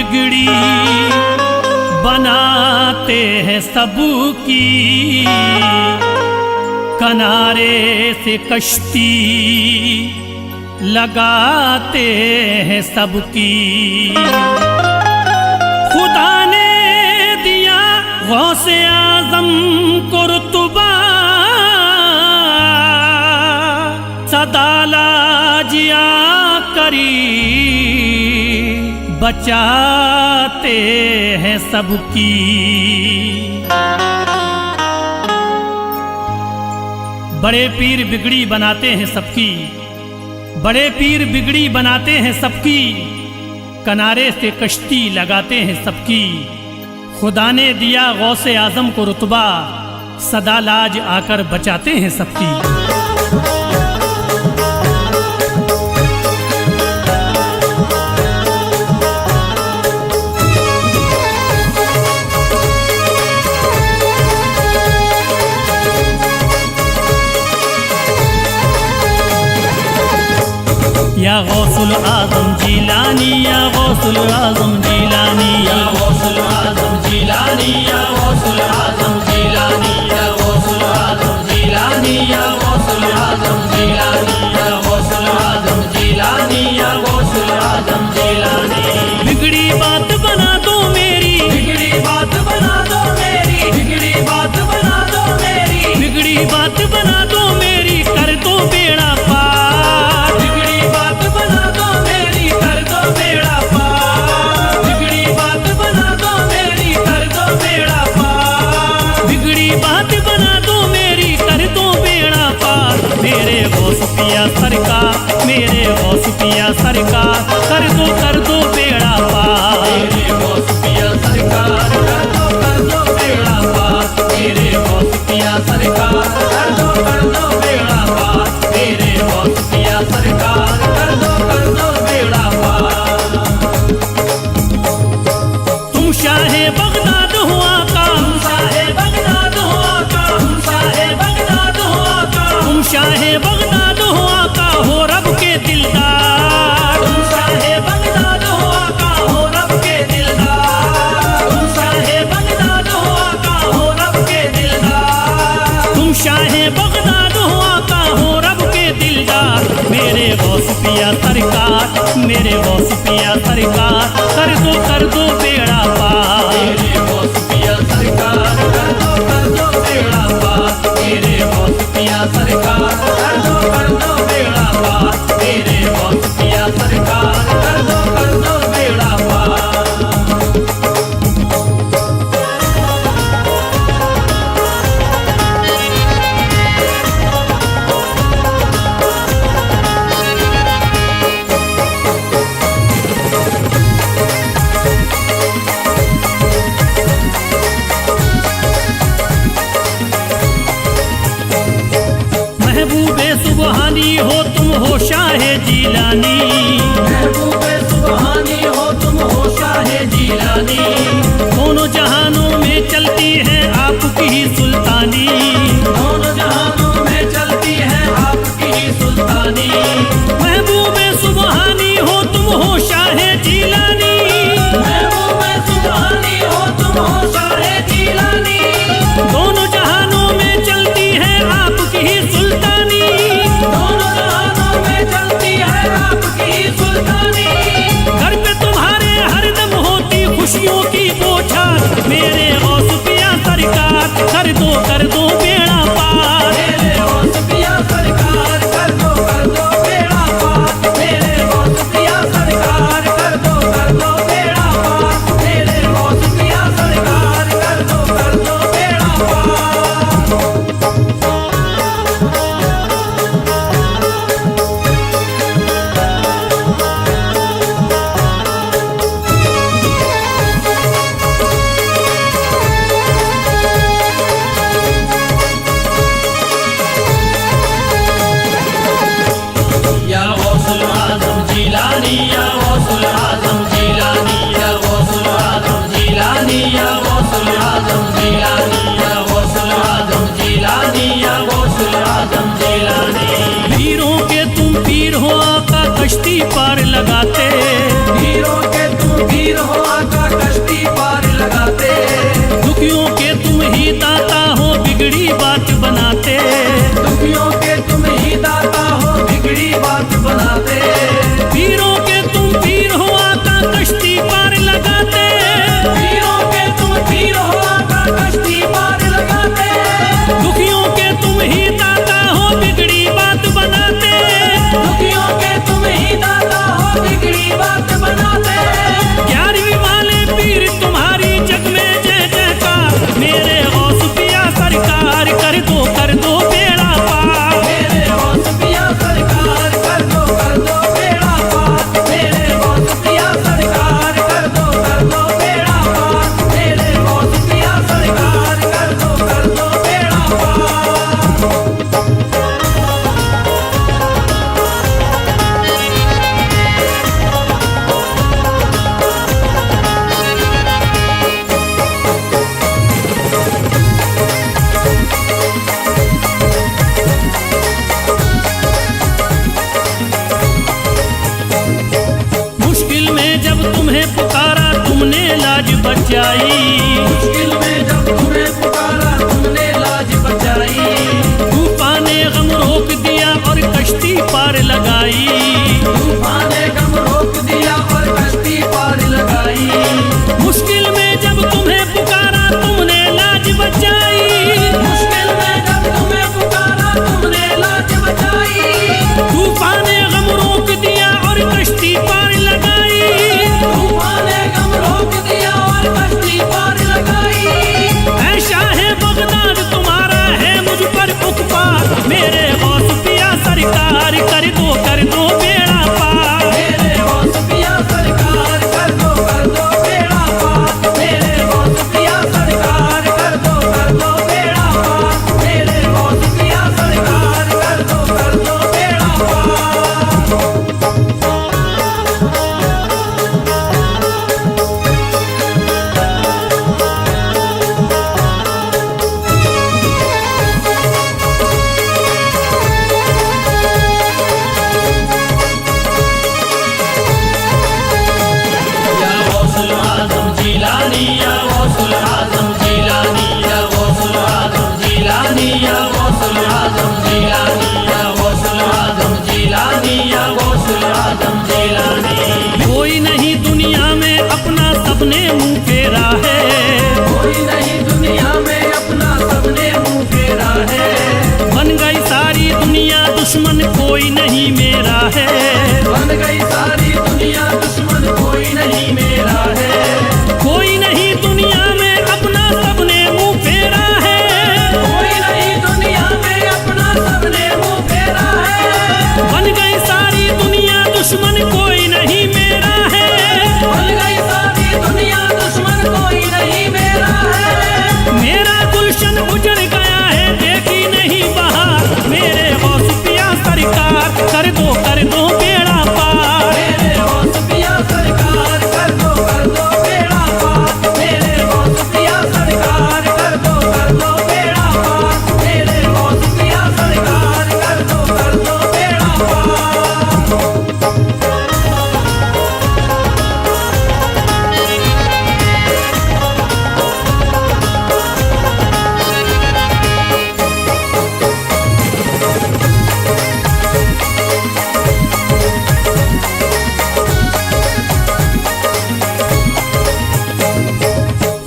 बिगड़ी बनाते हैं सबकी, किनारे से कश्ती लगाते हैं सबकी। खुदा ने दिया गौसे आजम को रुतबा, सदा लाजिया करी बचाते हैं सबकी। बड़े पीर बिगड़ी बनाते हैं सबकी, बड़े पीर बिगड़ी बनाते हैं सबकी, किनारे से कश्ती लगाते हैं सबकी। खुदा ने दिया गौसे आजम को रुतबा, सदा लाज आकर बचाते हैं सबकी। या गौसुल आजम जिलानी, या गौसुल आजम जिलानी, या गौसुल आजम जिलानी, या गौसुल आजम जिलानी, या गौसुल आजम जिलानी, या गौसुल आजम जिलानी, या गौसुल आजम जिलानी, या गौसुल आजम जिलानी। बिगड़ी बात बना दो मेरी, बिगड़ी बात बना दो मेरी, बिगड़ी बात बना दो मेरी, बिगड़ी बात बना दो मेरी, कर दो बेड़ा पार। बिगड़ी बात बना दो मेरी, कर दो बेड़ा पार। बिगड़ी बात बना दो मेरी, कर दो बेड़ा पार। बिगड़ी बात बना दो मेरी, कर दो बेड़ा पार। मेरे गौस पिया सरकार, मेरे गौस पिया सरकार, कर दो बेड़ा पार। मेरे गौस पिया सरकार, कर दो बेड़ा पार। मेरे गौस पिया सरकार, कर दो बेड़ा पार। मेरे गौस पिया सरकार, कर दो बेड़ा पार। तुम शाहे बगदाद हो आका, तुम शाहे बगदाद हो आका, तुम शाहे बगदाद हो आका, तुम शाहे बगदाद हो आका, हो रब के दिलदार। तुम शाहे बगदाद हो आका, हो रब के दिलदार। तुम शाहे बगदाद हो आका, हो रब के दिलदार। तुम शाहे बगदाद हो आका, हो रब के दिलदार। मेरे गौस पिया सरकार, मेरे गौस पिया सरकार, कर दो बेड़ा पार। मेरे गौस पिया सरकार, कर दो बेड़ा पार। मेरे गौस पिया सरकार, कर दो बेड़ा पार। मेरे गौस पिया सरकार, कर दो बेड़ा पार। महबूबे सुबहानी हो तुम हो शाहे जिलानी, महबूबे सुबहानी हो तुम हो शाहे जिलानी। दोनों जहानों में चलती है आपकी ही सुल्तानी, दोनों जहानों में चलती है आपकी ही सुल्तानी। महबूबे सुबहानी हो तुम हो शाहे जिलानी, महबूबे सुबहानी हो तुम हो शाहे जिलानी। दोनों जहानों में चलती है आपकी ही सुल्तानी, दोनों जहानों में चलती है आपकी ही सुल्तानी। घर पे तुम्हारे हरदम होती खुशियों की बौछार। मेरे गौस पिया सरकार, कर दो बेड़ा पार। मेरे गौस पिया सरकार, कर दो बेड़ा पार। मेरे गौस पिया सरकार, कर दो बेड़ा पार। मेरे गौस पिया सरकार, कर दो बेड़ा पार। या गौसुल आजम जिलानी, या गौसुल आजम जिलानी, या गौसुल आजम जिलानी, या गौसुल आजम जिलानी, या गौसुल आजम जिलानी, या गौसुल आजम जिलानी। पीरों के तुम पीर हो आका, कश्ती पार लगाते। पीरों के तुम पीर हो आका, बचाई। मुश्किल में जब तुम्हें पुकारा तुमने लाज बचाई। तूफान ने गम रोक दिया और कश्ती पार लगाई। तूफान ने गम रोक दिया और कश्ती पार लगाई। मुश्किल में जब तुम्हें पुकारा तुमने लाज बचाई। मुश्किल में जब तुम्हें पुकारा तुमने लाज बचाई। तूफान ने गम रोक दिया और कश्ती पार लगाई। तूफान ने गम रोक दिया और कश्ती पार लगाई। ऐ शाहे बगदाद तुम्हारा है मुझ पर उपकार। मेरे गौस पिया सरकार कर दो बेड़ा पार। मेरे गौस पिया सरकार कर दो बेड़ा पार। मेरे गौस पिया सरकार कर दो बेड़ा पार। मेरे गौस पिया सरकार कर दो बेड़ा पार। या गौसुल आजम जिलानी, या गौसुल आजम जिलानी, या गौसुल आजम जिलानी, या गौसुल आजम जिलानी, या गौसुल आजम जिलानी, या गौसुल आजम जिलानी। कोई नहीं दुनिया में अपना सबने मुंह फेरा है। कोई नहीं दुनिया में अपना सबने मुंह फेरा है। बन गई सारी दुनिया दुश्मन कोई नहीं मेरा है। बन गई सारी दुनिया दुश्मन कोई नहीं मेरा है। कोई नहीं दुनिया में अपना सबने मुंह फेरा है। कोई नहीं दुनिया में अपना सबने मुंह फेरा है। बन गई सारी दुनिया दुश्मन कोई नहीं मेरा है। बन गई सारी दुनिया दुश्मन कोई नहीं मेरा है। मेरा गुलशन उजड़ गया है देखी नहीं बहार। मेरे गौस पिया सरकार कर दो बेड़ा पार। मेरे गौस पिया सरकार कर दो बेड़ा पार। मेरे गौस पिया सरकार कर दो बेड़ा पार। मेरे गौस पिया सरकार कर दो बेड़ा पार।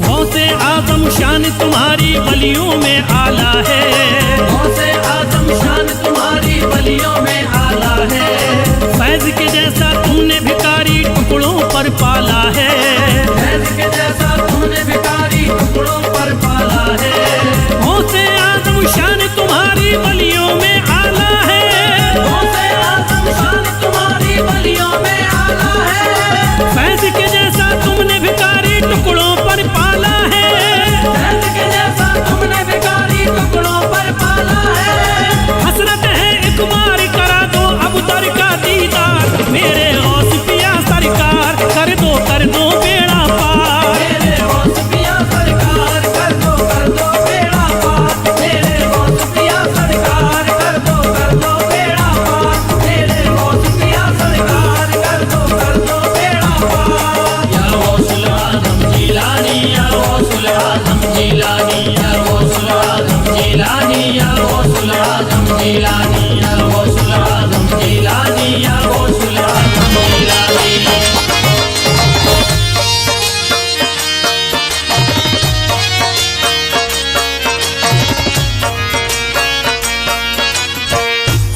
गौसे आजम शान तुम्हारी बलियों में आला है। गौसे आजम शान तुम्हारी बलियों में आला है। फैज के जैसा तुमने भिखारी टुकड़ों पर पाला है। फैज के जैसा तुमने भिखारी टुकड़ों पर पाला है। गौसे आजम शान तुम्हारी बलियों में आला है। गौसे आजम शान तुम्हारी बलियों में आला है। फैज के जैसा तुमने भिखारी टुकड़ों पर पाला है। फैज के जैसा तुमने भिखारी टुकड़ों पर पाला है। हसरत है एक बार करा दो अब दर का दीदार। मेरे गौस पिया सरकार कर दो बेड़ा पार। मेरे गौस पिया सरकार कर दो बेड़ा पार। मेरे गौस पिया सरकार कर दो बेड़ा पार। मेरे गौस पिया सरकार कर दो बेड़ा पार। या गौसुल आजम जिलानी, या गौसुल आजम जिलानी, या गौसुल आजम जिलानी, या गौसुल आजम जिलानी, या गौसुल आजम जिलानी, या गौसुल आजम जिलानी।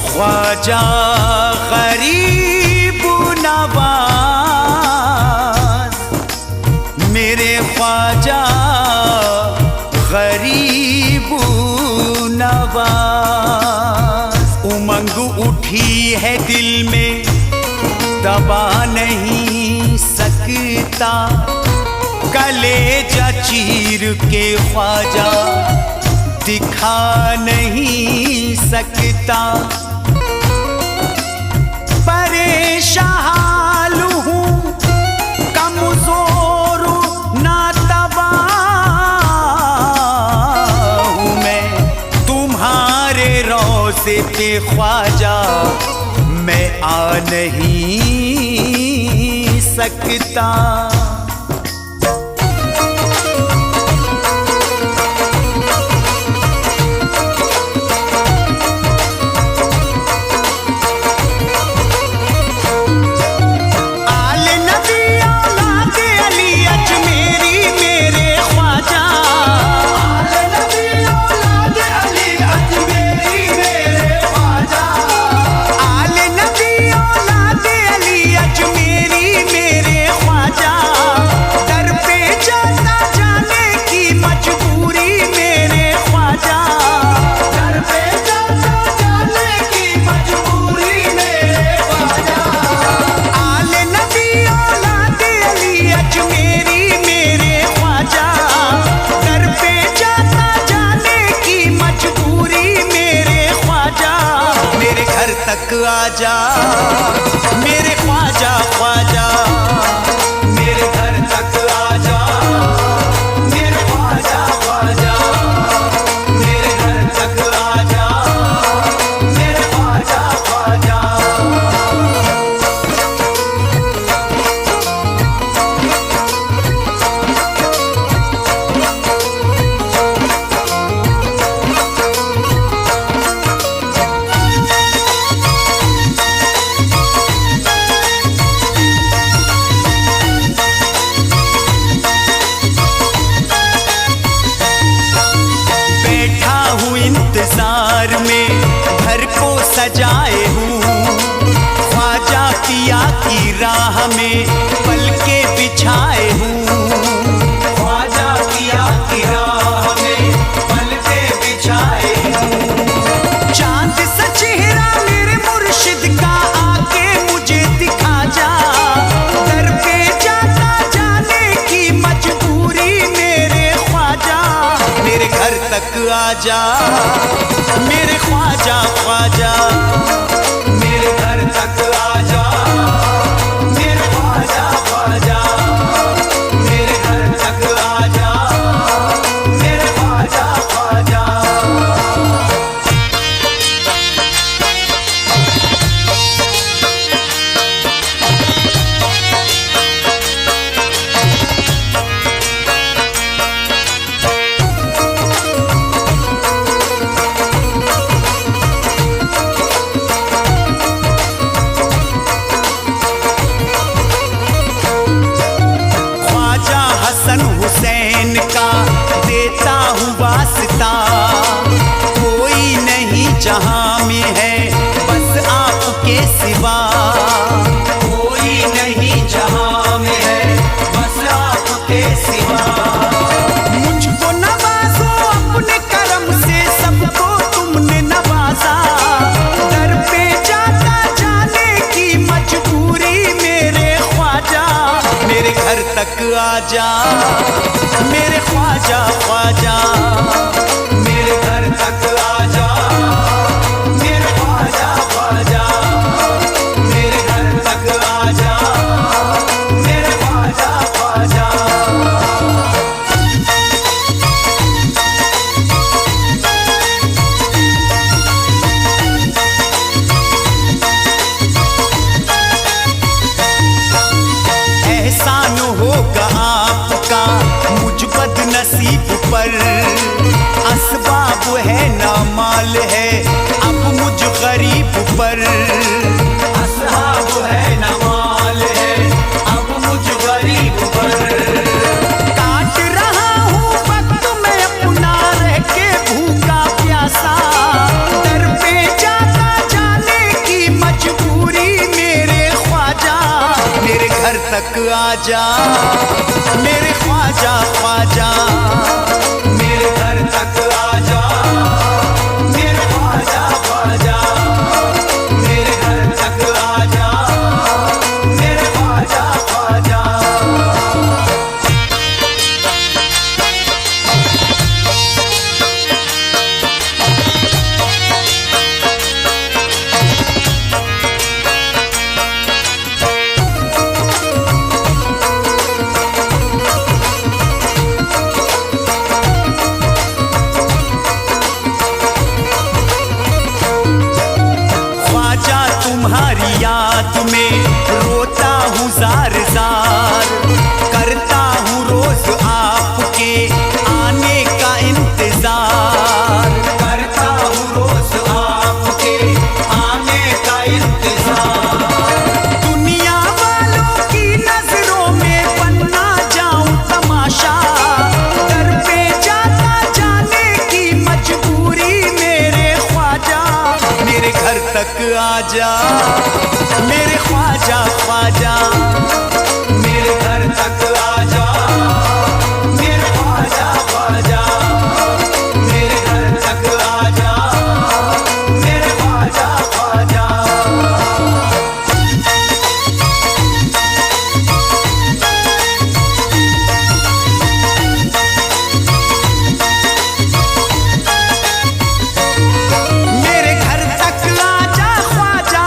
ख्वाजा गरीब नवाज मेरे ख्वाजा गरीब नवाज। उमंग उठी है दिल में दबा नहीं सकता। कलेजा चीर के ख्वाजा दिखा नहीं सकता। परेशान हूँ कमजोर नातबा हूँ मैं तुम्हारे रोज़े पे ख्वाजा मैं आ नहीं सकता। आजा मेरे ख्वाजा ख्वाजा, मेरे घर तक आजा मेरे ख्वाजा ख्वाजा, मेरे घर तक आजा मेरे ख्वाजा ख्वाजा। बैठा हूँ इंतजार में घर को सजाए हूँ, ख्वाजा पिया की राह में पल के बिछाए हूँ, ख्वाजा पिया की राह में पल के बिछाए हूँ। चांद सा चेहरा मेरे मुर्शिद का आके मुझे दिखा जा, दर पे जाता जाने की मजबूरी मेरे ख्वाजा, मेरे घर तक आजा मेरे ख्वाजा ख्वाजा, मेरे घर तक आजा मेरे ख्वाजा ख्वाजा, मेरे घर तक आजा मेरे ख्वाजा ख्वाजा। ख्वाजा हसन हुसैन का देता हूँ वास्ता, कोई नहीं जहां में है बस आपके सिवा, कोई नहीं जहां में है बस आपके सिवा। मुझको नवाजो अपने करम से, सबको तुमने नवाजा, दर पे जाता जाने की मजबूरी मेरे ख्वाजा, मेरे घर तक आजा मेरे ख्वाजा ख्वाजा, मेरे घर तक आजा मेरे ख्वाजा ख्वाजा, मेरे घर तक आजा मेरे ख्वाजा ख्वाजा। एहसान होगा आपका मुझ बदनसीब पर, असबाब है ना माल है अब मुझ गरीब पर, असहाब है न माल है अब मुझ गरीब पर। काट रहा हूँ वक्त में अपना रह के भूखा प्यासा, दर पे जाता जाने की मजबूरी मेरे ख्वाजा, मेरे घर तक आजा मेरे ख्वाजा ख्वाजा, मेरे घर तक आजा मेरे ख्वाजा ख्वाजा, मेरे घर तक आजा मेरे ख्वाजा ख्वाजा। ख्वाजा तुम्हारी याद में रोता हूँ जार जार, करता हूँ रोज आपके आने का इंतजार, करता हूँ रोज आपके आने का इंतजार। दुनिया वालों की नजरों में बनना जाऊं तमाशा, दर पे जाता जाने की मजबूरी मेरे ख्वाजा, मेरे घर तक आजा मेरे ख्वाजा ख्वाजा, मेरे घर तक आजा मेरे ख्वाजा ख्वाजा, मेरे घर तक आजा मेरे ख्वाजा ख्वाजा। मेरे घर तक आजा ख्वाजा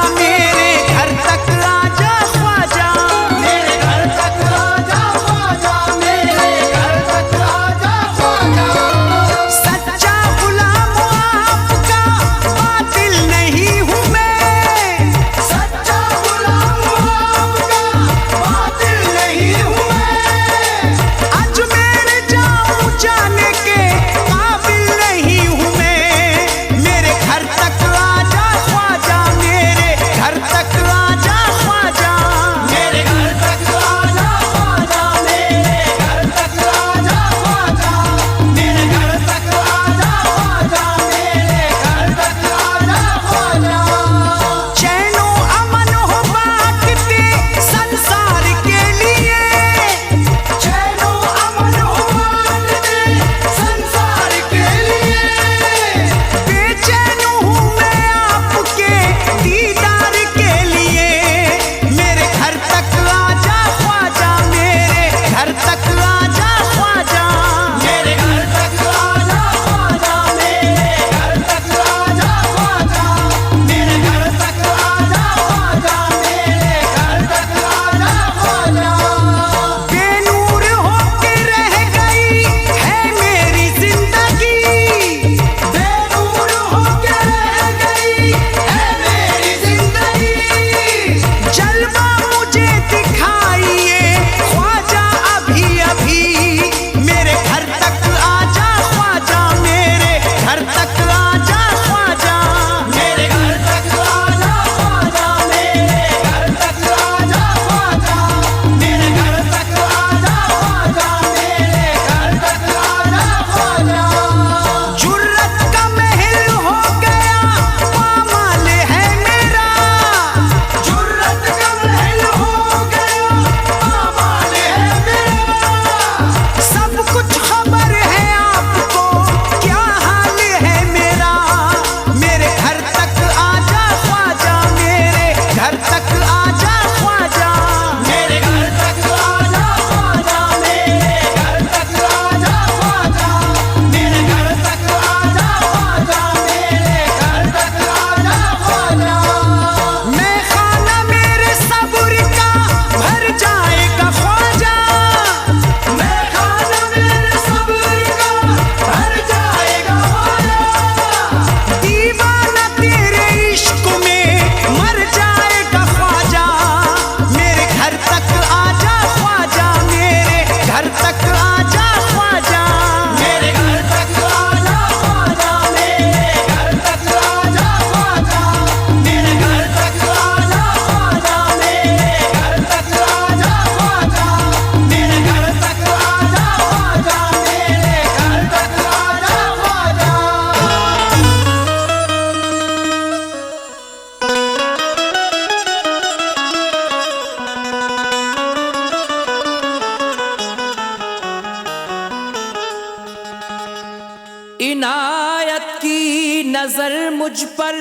नजर मुझ पर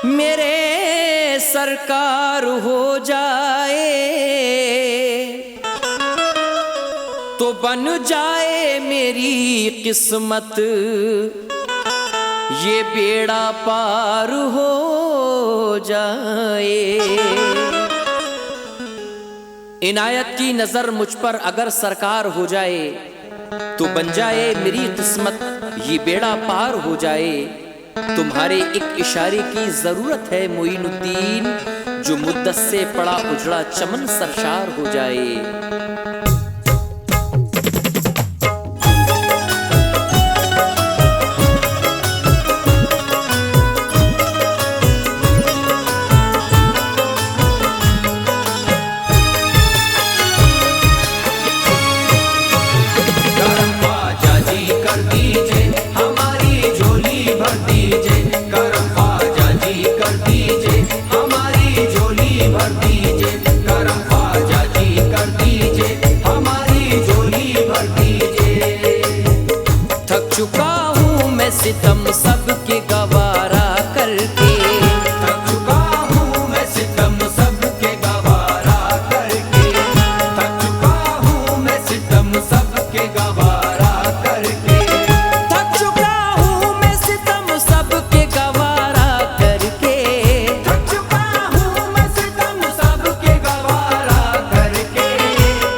मेरे सरकार हो जाए तो बन जाए मेरी किस्मत, ये बेड़ा पार हो जाए। इनायत की नजर मुझ पर अगर सरकार हो जाए तो बन जाए मेरी किस्मत, ये बेड़ा पार हो जाए। तुम्हारे एक इशारे की जरूरत है मोइनुद्दीन, जो मुद्दत से पड़ा उजड़ा चमन सरशार हो जाए। सितम सबके गवारा करके, थक चुका हूँ मैं सितम सबके गवारा करके, थक चुका हूँ मैं सितम सबके गवारा करके, थक चुका हूँ मैं सितम सबके गवारा करके, थक चुका हूँ मैं सितम सबके गवारा करके,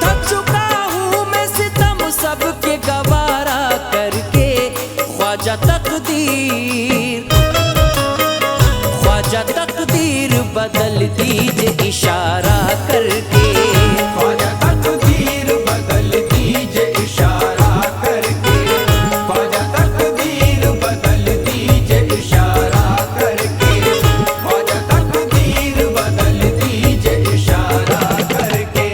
थक चुका हूँ मैं सितम सबके गवारा करके। ख्वाजा तकदीर बदल दीजिए इशारा करके, ख्वाजा तकदीर बदल दीजिए इशारा करके, ख्वाजा तकदीर बदल दीजिए इशारा करके, ख्वाजा तकदीर बदल दीजिए इशारा करके।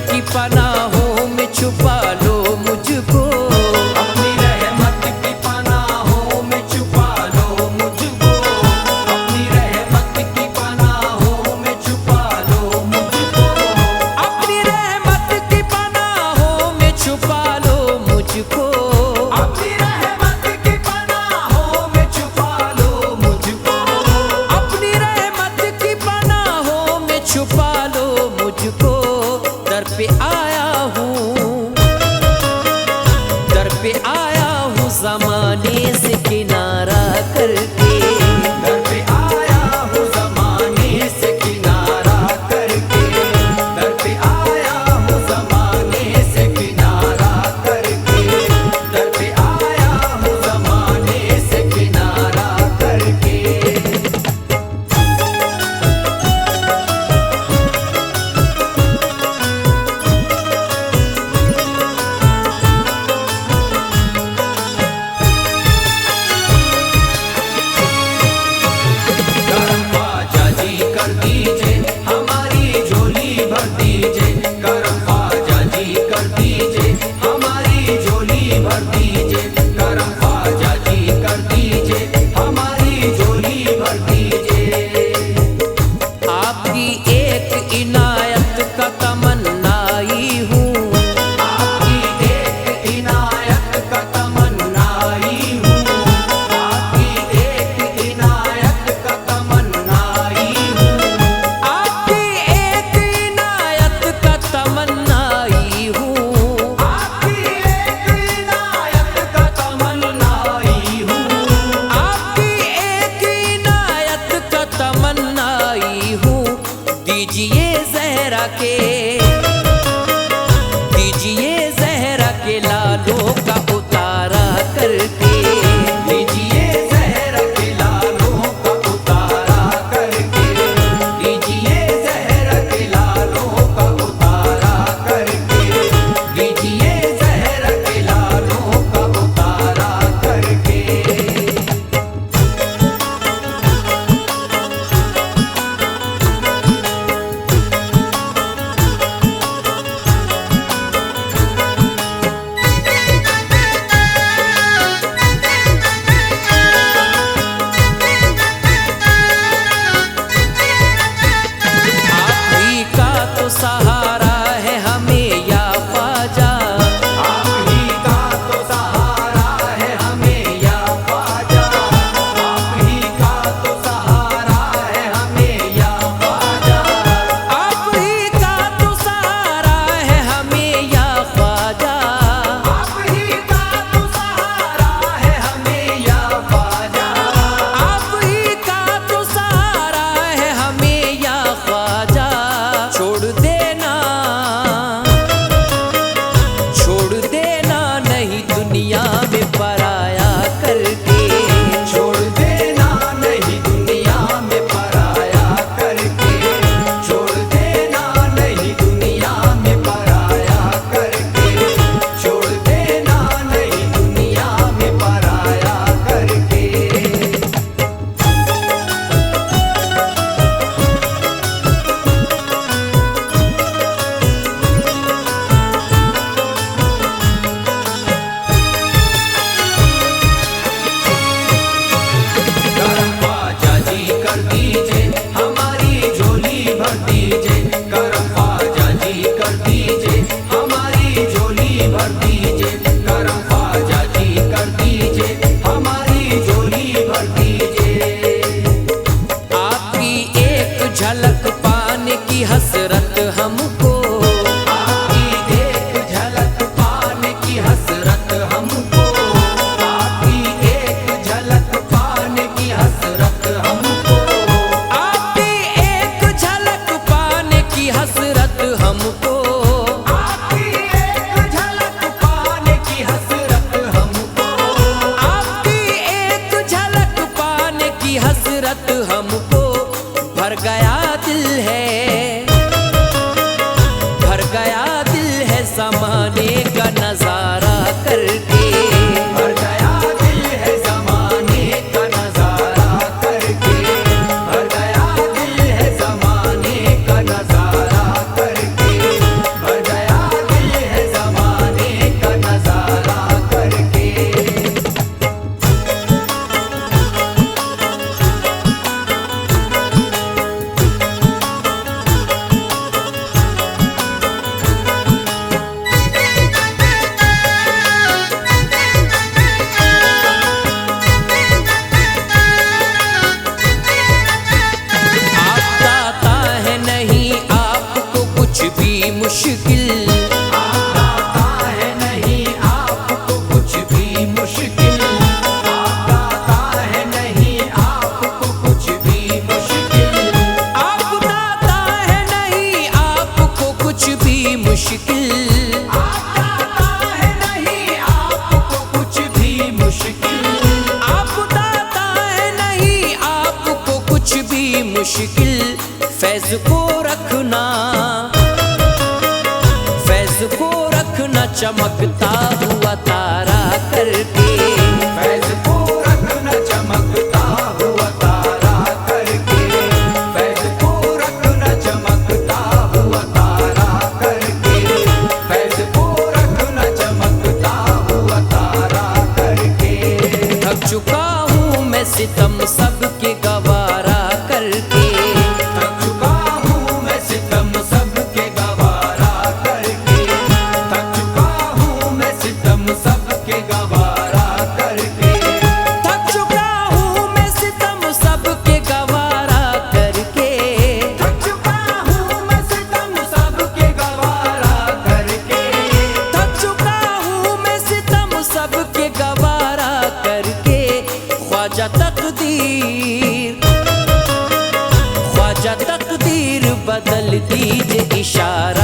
की पनाहों में छुपा लो मुझको, अपनी रहमत की पनाहों में छुपा लो मुझको, अपनी रहमत की पनाहों में छुपा लो मुझको, अपनी रहमत की पनाहों में छुपा लो मुझको, अपनी रहमत की पनाहों में छुपा लो मुझको, अपनी रहमत की पनाहों में छुपा लो मुझको। दर पे आया हूँ ज़माने से किनारा करके, दर पे आया हूँ ज़माने से किनारा करके, दर पे आया हूँ ज़माने से किनारा करके, दर पे आया हूँ ज़माने से किनारा करके। दीजिए ज़हरा के लालों का उतारा करके, दीजिए ज़हरा के लालों का उतारा करके, दीजिए ज़हरा के लालों का उतारा करके, दीजिए ज़हरा के लालों का उतारा करके। मुश्किल। आप दाता है नहीं आपको कुछ भी मुश्किल, फैज को रखना, फैज को रखना चमकता हुआ तारा करके, फैज़ को रखना चमकता हुआ तारा करके, फैज़ को रखना चमकता हुआ तारा करके, फैज़ को रखना चमकता हुआ तारा करके। थक चुका हूँ मैं सितम सबके गवारा करके, थक चुका हूँ मैं सितम सबके गवारा करके, थक चुका हूँ मैं सितम सबके गवारा करके, थक चुका हूँ मैं सितम सबके गवारा करके, थक चुका हूँ मैं सितम सबके गवारा करके, थक चुका हूँ मैं सितम सबके गवारा करके। ख्वाजा तकदीर, ख्वाजा तकदीर बदल दीजिए इशारा